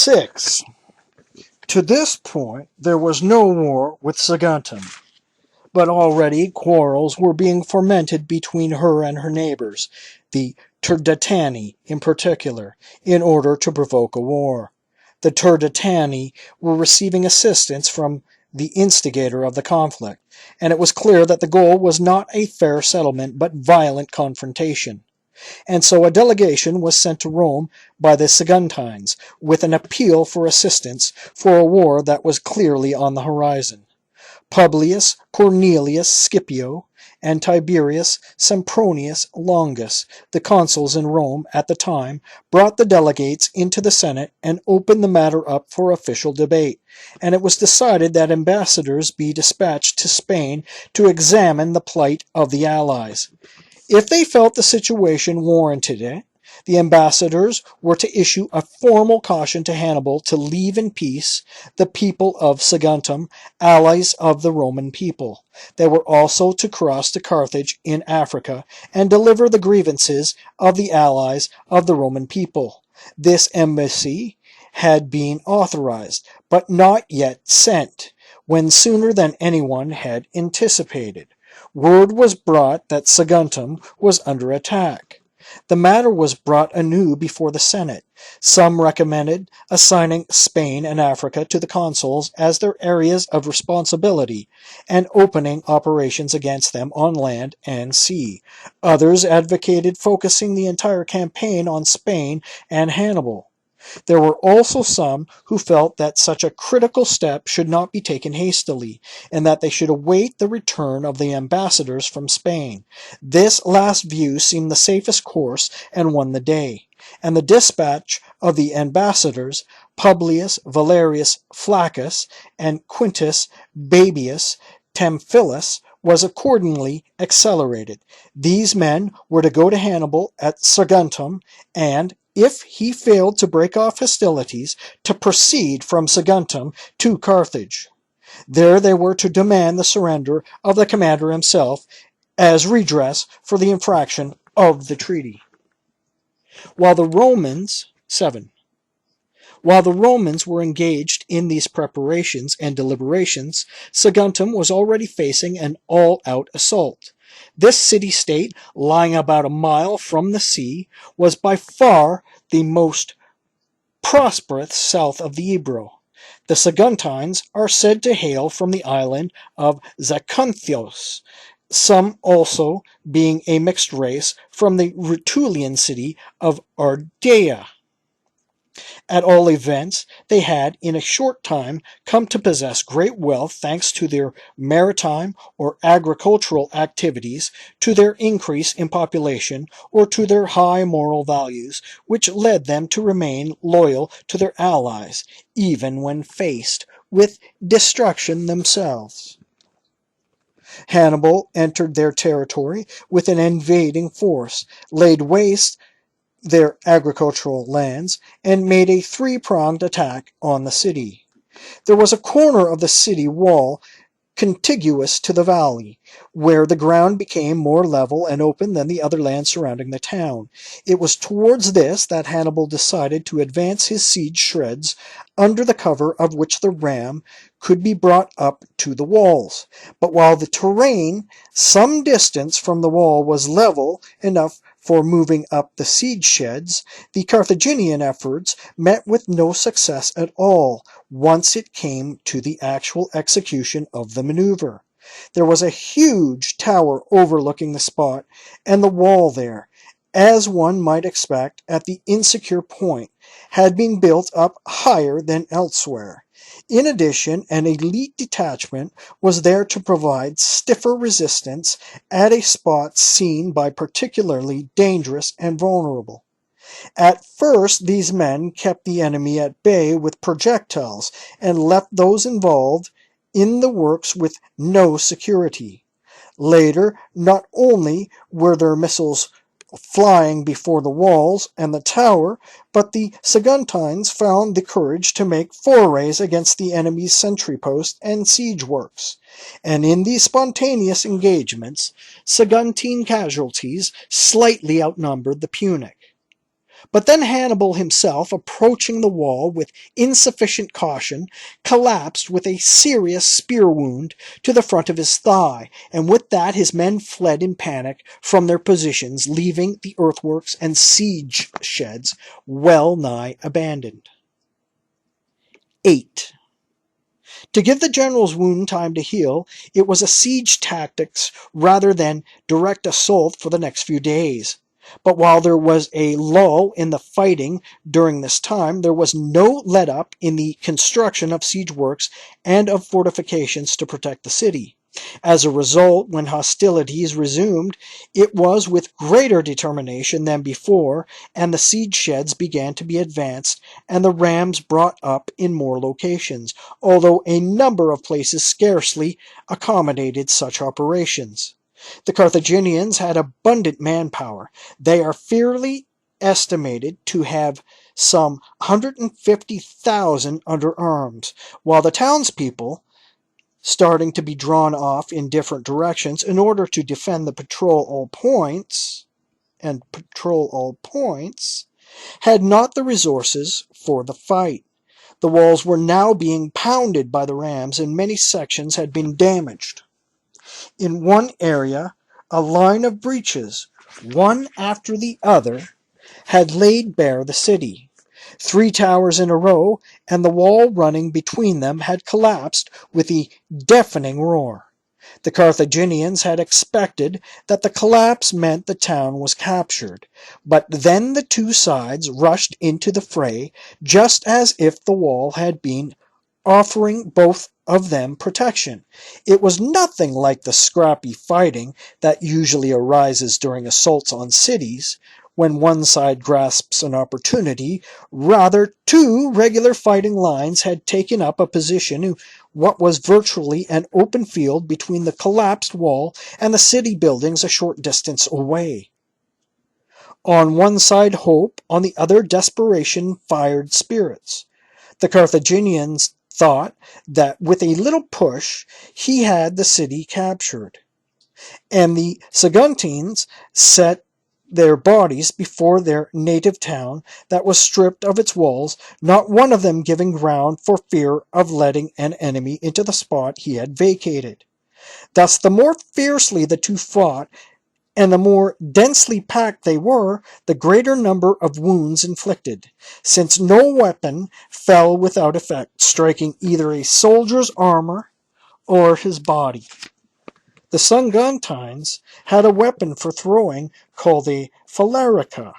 6. To this point, there was no war with Saguntum, but already quarrels were being fomented between her and her neighbors, the Turdetani in particular, in order to provoke a war. The Turdetani were receiving assistance from the instigator of the conflict, and it was clear that the goal was not a fair settlement but violent confrontation. And so a delegation was sent to Rome by the Saguntines with an appeal for assistance for a war that was clearly on the horizon. Publius Cornelius Scipio and Tiberius Sempronius Longus, the consuls in Rome at the time, brought the delegates into the Senate and opened the matter up for official debate, and it was decided that ambassadors be dispatched to Spain to examine the plight of the allies. If they felt the situation warranted it, the ambassadors were to issue a formal caution to Hannibal to leave in peace the people of Saguntum, allies of the Roman people. They were also to cross to Carthage in Africa and deliver the grievances of the allies of the Roman people. This embassy had been authorized, but not yet sent, when sooner than anyone had anticipated. Word was brought that Saguntum was under attack. The matter was brought anew before the Senate. Some recommended assigning Spain and Africa to the consuls as their areas of responsibility and opening operations against them on land and sea. Others advocated focusing the entire campaign on Spain and Hannibal. There were also some who felt that such a critical step should not be taken hastily, and that they should await the return of the ambassadors from Spain. This last view seemed the safest course and won the day, and the dispatch of the ambassadors, Publius Valerius Flaccus and Quintus Baebius Tamphilus, was accordingly accelerated. These men were to go to Hannibal at Saguntum and, if he failed to break off hostilities, to proceed from Saguntum to Carthage. There they were to demand the surrender of the commander himself as redress for the infraction of the treaty. While the Romans were engaged in these preparations and deliberations, Saguntum was already facing an all-out assault. This city-state, lying about a mile from the sea, was by far the most prosperous south of the Ebro. The Saguntines are said to hail from the island of Zakynthos, some also being a mixed race from the Rutulian city of Ardea. At all events, they had, in a short time, come to possess great wealth thanks to their maritime or agricultural activities, to their increase in population, or to their high moral values, which led them to remain loyal to their allies, even when faced with destruction themselves. Hannibal entered their territory with an invading force, laid waste their agricultural lands, and made a three-pronged attack on the city. There was a corner of the city wall contiguous to the valley, where the ground became more level and open than the other land surrounding the town. It was towards this that Hannibal decided to advance his siege shreds, under the cover of which the ram could be brought up to the walls. But while the terrain some distance from the wall was level enough for moving up the siege sheds, the Carthaginian efforts met with no success at all once it came to the actual execution of the maneuver. There was a huge tower overlooking the spot, and the wall there, as one might expect at the insecure point, had been built up higher than elsewhere. In addition, an elite detachment was there to provide stiffer resistance at a spot seen by particularly dangerous and vulnerable. At first, these men kept the enemy at bay with projectiles and left those involved in the works with no security. Later, not only were their missiles flying before the walls and the tower, but the Saguntines found the courage to make forays against the enemy's sentry post and siege works, and in these spontaneous engagements, Saguntine casualties slightly outnumbered the Punic. But then Hannibal himself, approaching the wall with insufficient caution, collapsed with a serious spear wound to the front of his thigh, and with that his men fled in panic from their positions, leaving the earthworks and siege sheds well nigh abandoned. 8. To give the general's wound time to heal, it was a siege tactics rather than direct assault for the next few days. But while there was a lull in the fighting during this time, there was no let-up in the construction of siege works and of fortifications to protect the city. As a result, when hostilities resumed, it was with greater determination than before, and the siege sheds began to be advanced and the rams brought up in more locations, although a number of places scarcely accommodated such operations. The Carthaginians had abundant manpower. They are fairly estimated to have some 150,000 under arms, while the townspeople, starting to be drawn off in different directions in order to defend the patrol all points, had not the resources for the fight. The walls were now being pounded by the rams, and many sections had been damaged. In one area, a line of breaches, one after the other, had laid bare the city. 3 towers in a row, and the wall running between them had collapsed with a deafening roar. The Carthaginians had expected that the collapse meant the town was captured, but then the two sides rushed into the fray just as if the wall had been offering both of them protection. It was nothing like the scrappy fighting that usually arises during assaults on cities, when one side grasps an opportunity. Rather, 2 regular fighting lines had taken up a position in what was virtually an open field between the collapsed wall and the city buildings a short distance away. On one side hope, on the other desperation fired spirits. The Carthaginians thought that with a little push he had the city captured, and the Saguntines set their bodies before their native town that was stripped of its walls, not one of them giving ground for fear of letting an enemy into the spot he had vacated. Thus, the more fiercely the two fought, and the more densely packed they were, the greater number of wounds inflicted, since no weapon fell without effect, striking either a soldier's armor or his body. The Saguntines had a weapon for throwing called a philarica.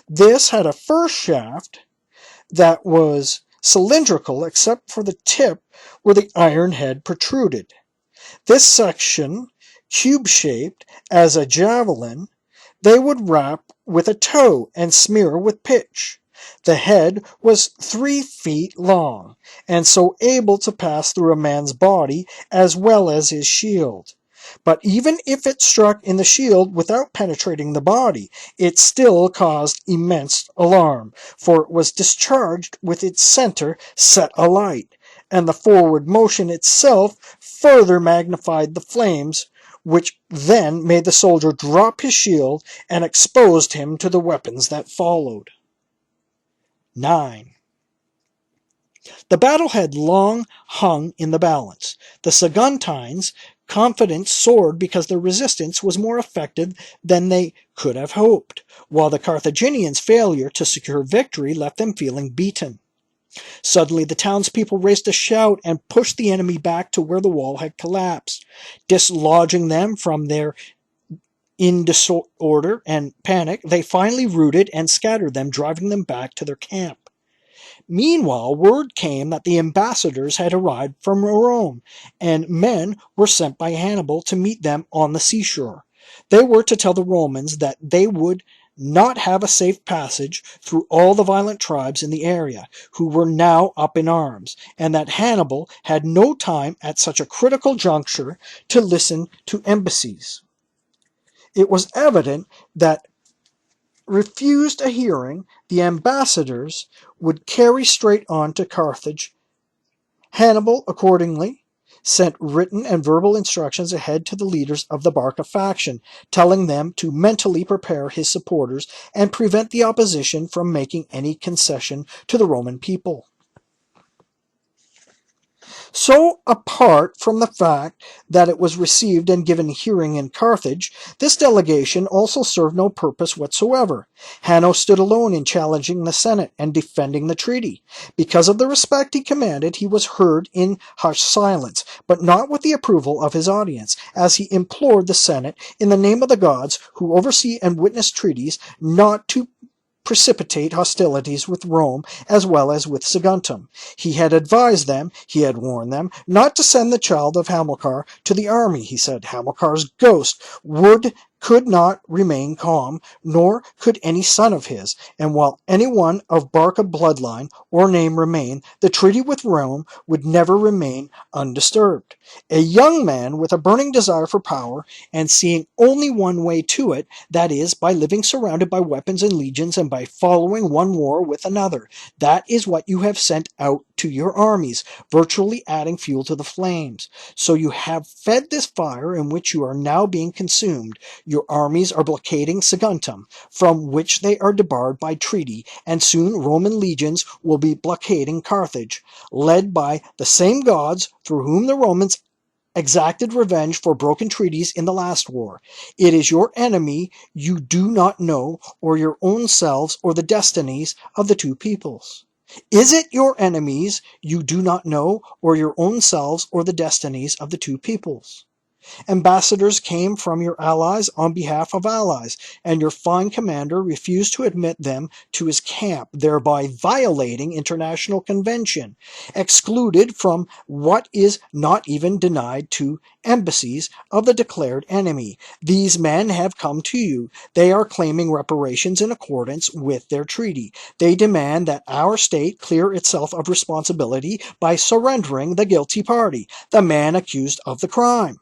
This had a first shaft that was cylindrical except for the tip where the iron head protruded. This section, cube-shaped as a javelin, they would wrap with a tow and smear with pitch. The head was 3 feet long, and so able to pass through a man's body as well as his shield. But even if it struck in the shield without penetrating the body, it still caused immense alarm, for it was discharged with its center set alight, and the forward motion itself further magnified the flames, which then made the soldier drop his shield and exposed him to the weapons that followed. 9. The battle had long hung in the balance. The Saguntines' confidence soared because their resistance was more effective than they could have hoped, while the Carthaginians' failure to secure victory left them feeling beaten. Suddenly the townspeople raised a shout and pushed the enemy back to where the wall had collapsed, dislodging them from their in disorder and panic. They finally routed and scattered them, driving them back to their camp. Meanwhile, word came that the ambassadors had arrived from Rome, and men were sent by Hannibal to meet them on the seashore. They were to tell the Romans that they would not have a safe passage through all the violent tribes in the area, who were now up in arms, and that Hannibal had no time at such a critical juncture to listen to embassies. It was evident that refused a hearing, the ambassadors would carry straight on to Carthage. Hannibal, accordingly, sent written and verbal instructions ahead to the leaders of the Barca faction, telling them to mentally prepare his supporters and prevent the opposition from making any concession to the Roman people. So, apart from the fact that it was received and given hearing in Carthage, this delegation also served no purpose whatsoever. Hanno stood alone in challenging the Senate and defending the treaty. Because of the respect he commanded, he was heard in hushed silence, but not with the approval of his audience, as he implored the Senate, in the name of the gods who oversee and witness treaties, not to precipitate hostilities with Rome as well as with Saguntum. He had advised them, he had warned them, not to send the child of Hamilcar to the army, he said. Hamilcar's ghost could not remain calm, nor could any son of his, and while anyone of Barca bloodline or name remained, the treaty with Rome would never remain undisturbed. A young man with a burning desire for power, and seeing only one way to it, that is, by living surrounded by weapons and legions and by following one war with another. That is what you have sent out to your armies, virtually adding fuel to the flames. So you have fed this fire in which you are now being consumed. Your armies are blockading Saguntum, from which they are debarred by treaty, and soon Roman legions will be blockading Carthage, led by the same gods through whom the Romans exacted revenge for broken treaties in the last war. It is your enemy you do not know, or your own selves, or the destinies of the two peoples. Is it your enemies you do not know, or your own selves, or the destinies of the two peoples? Ambassadors came from your allies on behalf of allies, and your fine commander refused to admit them to his camp, thereby violating international convention, excluded from what is not even denied to embassies of the declared enemy. These men have come to you. They are claiming reparations in accordance with their treaty. They demand that our state clear itself of responsibility by surrendering the guilty party, the man accused of the crime.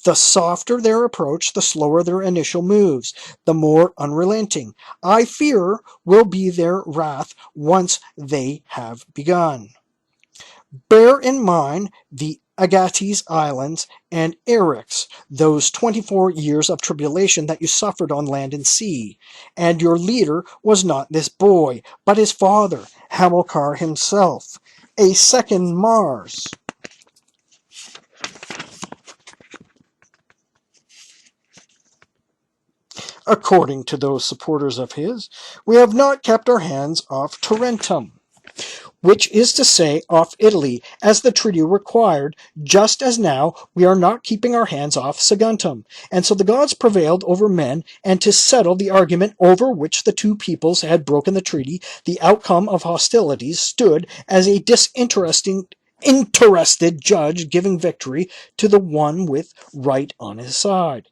The softer their approach, the slower their initial moves, the more unrelenting, I fear, will be their wrath once they have begun. Bear in mind the Agates Islands and Eryx, those 24 years of tribulation that you suffered on land and sea. And your leader was not this boy, but his father, Hamilcar himself, a second Mars. According to those supporters of his, we have not kept our hands off Tarentum, which is to say off Italy, as the treaty required, just as now we are not keeping our hands off Saguntum. And so the gods prevailed over men, and to settle the argument over which the two peoples had broken the treaty, the outcome of hostilities stood as a interested judge giving victory to the one with right on his side.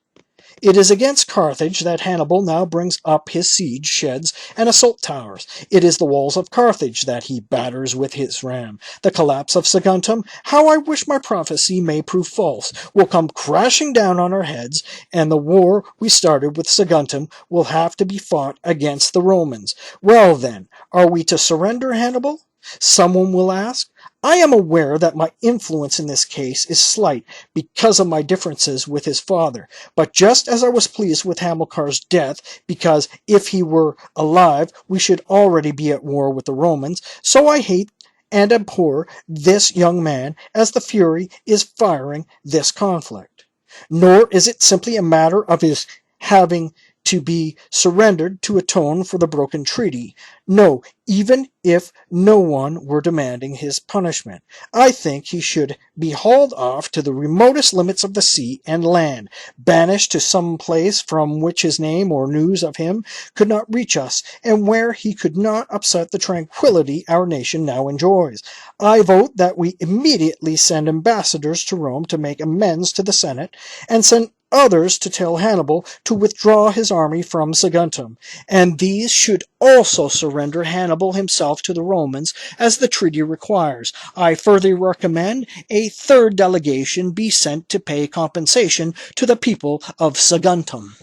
It is against Carthage that Hannibal now brings up his siege sheds and assault towers. It is the walls of Carthage that he batters with his ram. The collapse of Saguntum, how I wish my prophecy may prove false, will come crashing down on our heads, and the war we started with Saguntum will have to be fought against the Romans. Well then, are we to surrender, Hannibal? Someone will ask. I am aware that my influence in this case is slight because of my differences with his father, but just as I was pleased with Hamilcar's death, because if he were alive we should already be at war with the Romans, so I hate and abhor this young man as the fury is firing this conflict. Nor is it simply a matter of his having to be surrendered to atone for the broken treaty. No, even if no one were demanding his punishment, I think he should be hauled off to the remotest limits of the sea and land, banished to some place from which his name or news of him could not reach us, and where he could not upset the tranquility our nation now enjoys. I vote that we immediately send ambassadors to Rome to make amends to the Senate, and send others to tell Hannibal to withdraw his army from Saguntum, and these should also surrender Hannibal himself to the Romans, as the treaty requires. I further recommend a third delegation be sent to pay compensation to the people of Saguntum.